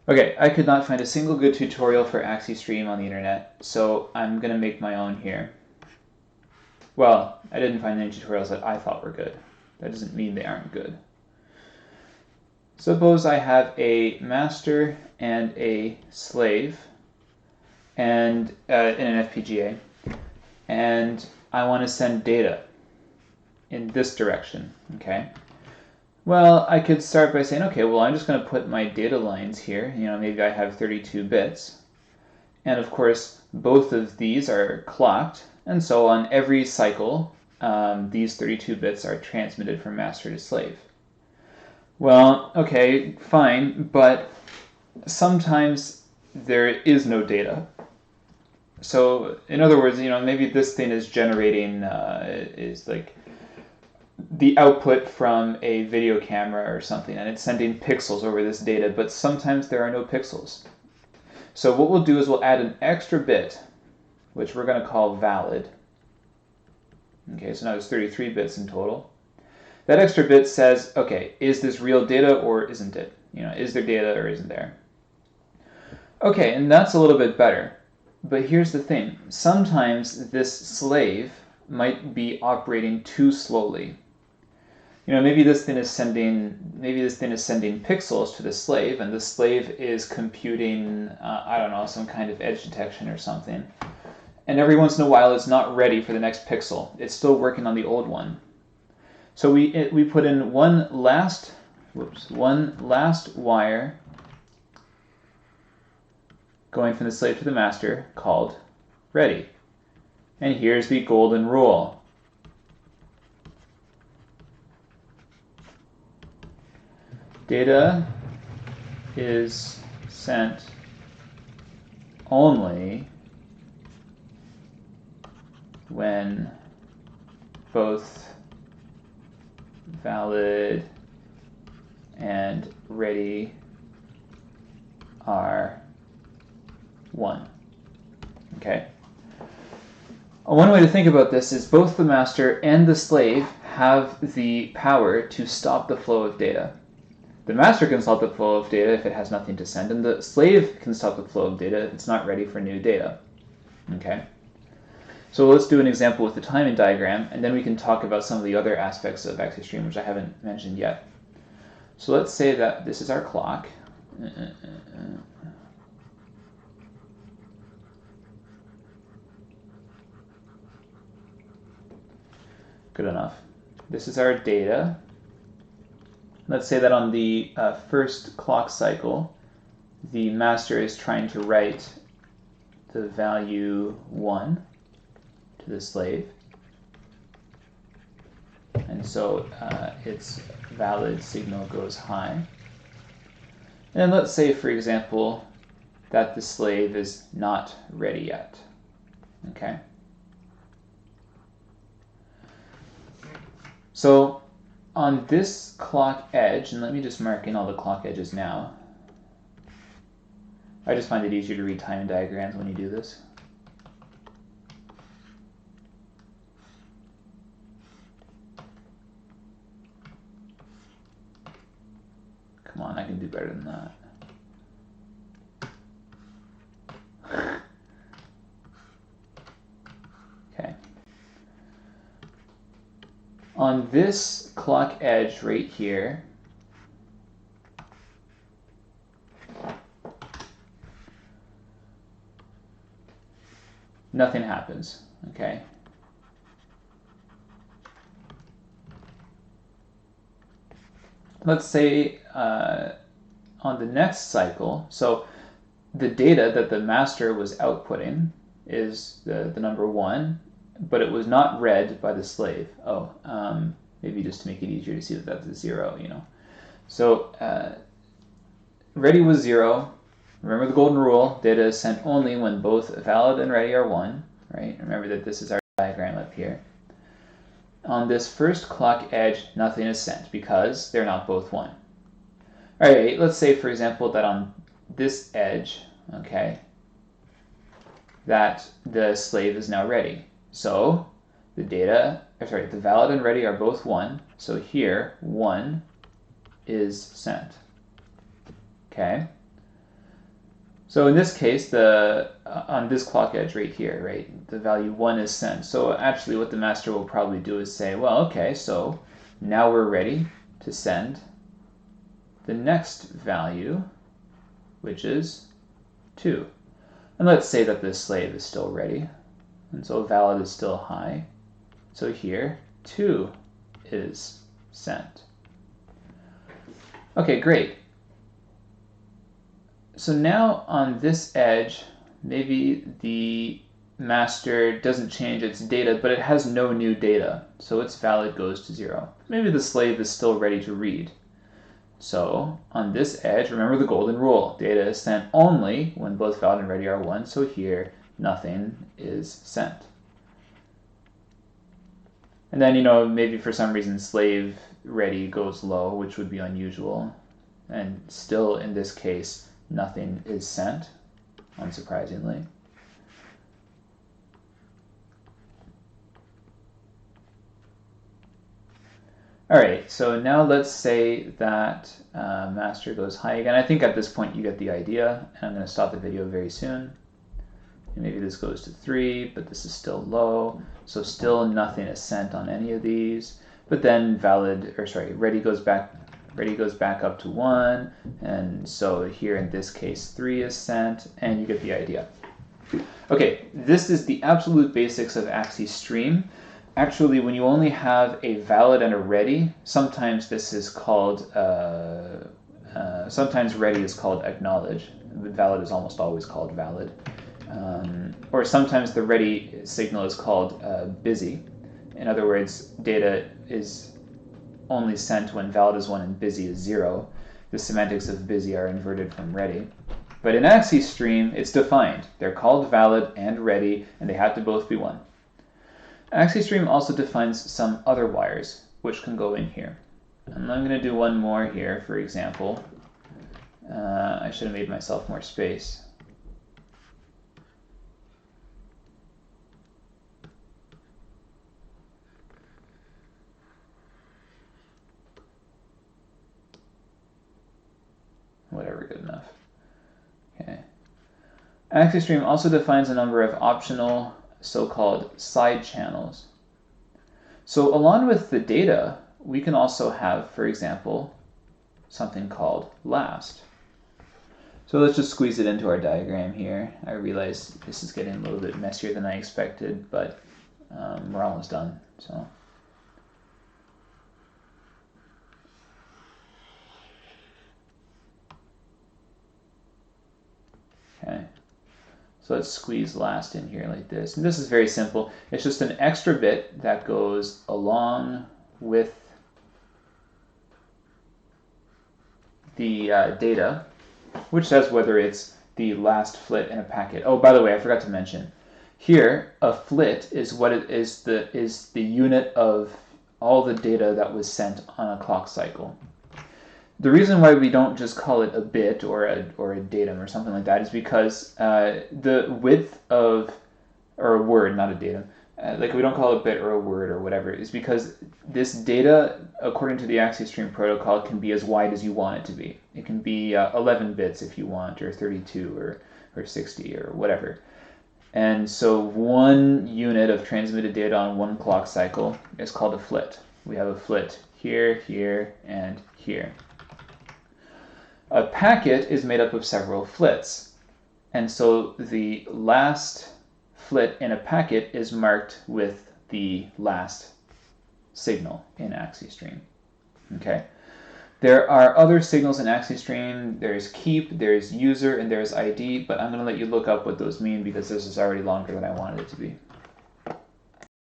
Okay, I could not find a single good tutorial for AXI Stream on the internet, so I'm going to make my own here. Well, I didn't find any tutorials that I thought were good. That doesn't mean they aren't good. Suppose I have a master and a slave and in an FPGA, and I want to send data in this direction, okay? Well, I could start by saying, okay, well, I'm just going to put my data lines here. You know, maybe I have 32 bits. And of course, both of these are clocked. And so on every cycle, these 32 bits are transmitted from master to slave. Well, okay, fine, but sometimes there is no data. So in other words, you know, maybe this thing is generating, is like the output from a video camera or something, and it's sending pixels over this data, but sometimes there are no pixels. So what we'll do is we'll add an extra bit, which we're going to call valid. Okay, so now there's 33 bits in total. That extra bit says, okay, is this real data or isn't it? You know, is there data or isn't there? Okay, and that's a little bit better. But here's the thing. Sometimes this slave might be operating too slowly. You know, maybe this thing is sending pixels to the slave, and the slave is computing, I don't know, some kind of edge detection or something. And every once in a while, it's not ready for the next pixel. It's still working on the old one. So we put in one last wire going from the slave to the master called ready. And here's the golden rule. Data is sent only when both valid and ready are 1. Okay? One way to think about this is both the master and the slave have the power to stop the flow of data. The master can stop the flow of data if it has nothing to send, and the slave can stop the flow of data if it's not ready for new data. Okay? So let's do an example with the timing diagram, and then we can talk about some of the other aspects of AXI Stream, which I haven't mentioned yet. So let's say that this is our clock. Good enough. This is our data. Let's say that on the first clock cycle, the master is trying to write the value 1 to the slave. And so its valid signal goes high. And let's say, for example, that the slave is not ready yet. Okay? So on this clock edge, and let me just mark in all the clock edges now. I just find it easier to read timing diagrams when you do this. Come on, I can do better than that. Okay. On this clock edge right here, nothing happens, okay? Let's say on the next cycle, so the data that the master was outputting is the number 1, but it was not read by the slave. Oh, maybe just to make it easier to see that that's a 0, you know. So ready was 0. Remember the golden rule, data is sent only when both valid and ready are 1, right? Remember that this is our diagram up here. On this first clock edge, nothing is sent because they're not both 1. All right, let's say, for example, that on this edge, okay, that the slave is now ready. So the the valid and ready are both 1. So here, 1 is sent. Okay. So in this case, on this clock edge right here, right, the value 1 is sent. So actually what the master will probably do is say, well, okay, so now we're ready to send the next value, which is 2. And let's say that this slave is still ready, and so valid is still high. So here, 2 is sent. Okay, great. So now on this edge, maybe the master doesn't change its data, but it has no new data, so its valid goes to 0. Maybe the slave is still ready to read. So on this edge, remember the golden rule. Data is sent only when both valid and ready are 1, so here nothing is sent. And then, maybe for some reason slave ready goes low, which would be unusual. And still in this case, nothing is sent, unsurprisingly. All right, so now let's say that master goes high again. I think at this point you get the idea, and I'm going to stop the video very soon. And maybe this goes to 3, but this is still low, so still nothing is sent on any of these. But then ready goes back up to 1, and so here in this case 3 is sent, and you get the idea. Okay, this is the absolute basics of AXI stream. Actually, when you only have a valid and a ready, sometimes this is called, sometimes ready is called acknowledge. Valid is almost always called valid. Or sometimes the ready signal is called busy. In other words, data is only sent when valid is 1 and busy is 0. The semantics of busy are inverted from ready. But in AXI stream, it's defined. They're called valid and ready, and they have to both be 1. AXI stream also defines some other wires, which can go in here. And I'm going to do one more here, for example. I should have made myself more space. Whatever, good enough. Okay. AXI stream also defines a number of optional so-called side channels. So along with the data, we can also have, for example, something called last. So let's just squeeze it into our diagram here. I realize this is getting a little bit messier than I expected, but we're almost done. So. Okay. So let's squeeze last in here like this. And this is very simple. It's just an extra bit that goes along with the data, which says whether it's the last flit in a packet. Oh, by the way, I forgot to mention. Here, a flit is what it is the unit of all the data that was sent on a clock cycle. The reason why we don't just call it a bit or a datum or something like that is because the width of, or a word, not a datum, like we don't call it a bit or a word or whatever, is because this data, according to the AXI stream protocol, can be as wide as you want it to be. It can be 11 bits if you want, or 32 or 60 or whatever. And so one unit of transmitted data on one clock cycle is called a flit. We have a flit here, here, and here. A packet is made up of several flits, and so the last flit in a packet is marked with the last signal in AXI stream. Okay. There are other signals in AXI stream. There's keep, there's user, and there's ID, but I'm going to let you look up what those mean because this is already longer than I wanted it to be.